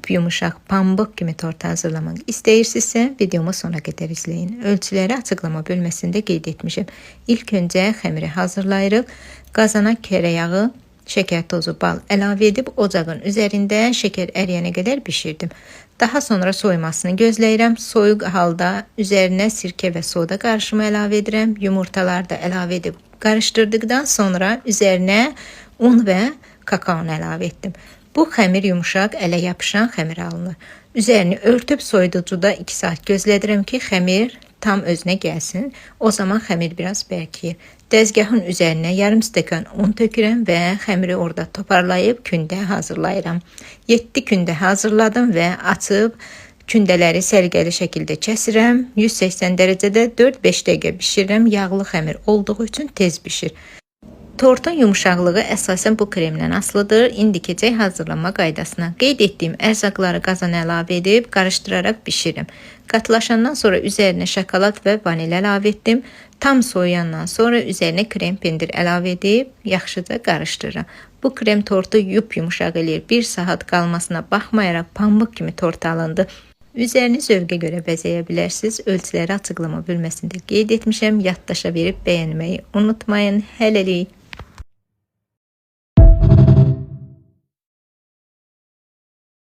yumuşaq pambıq kimi tort hazırlamaq istəyirsinizsə, videomu sona qədər izləyin. Ölçüləri açıqlama bölməsində qeyd etmişəm. İlk öncə xəmiri hazırlayırıq. Qazana kərə yağı, şəkər tozu, bal əlavə edib ocağın üzərində şəkər əriyənə qədər bişirdim. Daha sonra soymasını gözləyirəm. Soyuq halda üzərinə sirkə və soda qarışımı əlavə edirəm. Yumurtaları da əlavə edib qarışdırdıqdan sonra üzərinə un və kakaonu əlavə etdim. Bu xəmir yumuşaq, ələ yapışan xəmir alınır. Üzərini örtüb soyuducuda 2 saat gözlədirəm ki, xəmir tam özünə gəlsin. O zaman xəmir biraz bərkiyir. Dəzgahın üzərinə yarım stəkan un tökürəm və xəmiri orada toparlayıb kündə hazırlayıram. 7 kündə hazırladım və açıb kündələri səliqəli şəkildə kəsirəm. 180 dərəcədə 4-5 dəqiqə bişirirəm. Yağlı xəmir olduğu üçün tez bişir. Tortun yumuşaqlığı əsasən bu kremdən asılıdır. İndi keçək hazırlanma qaydasına. Qeyd etdiyim ərzaqları qazana əlavə edib qarışdıraraq bişirirəm. Qatılaşandan sonra üzərinə şokolad və vanil əlavə etdim. Tam soğuyandan sonra üzərinə krem pendir əlavə edib yaxşıca qarışdırıram. Bu krem tortu yumuşaq eləyir. 1 saat qalmasına baxmayaraq pambıq kimi tort alındı. Üzərini zövqə görə bəzəyə bilərsiniz. Ölçüləri açıqlama bölməsində qeyd etmişəm. Yaddaşa verib bəyənməyi unutmayın. Hələlik.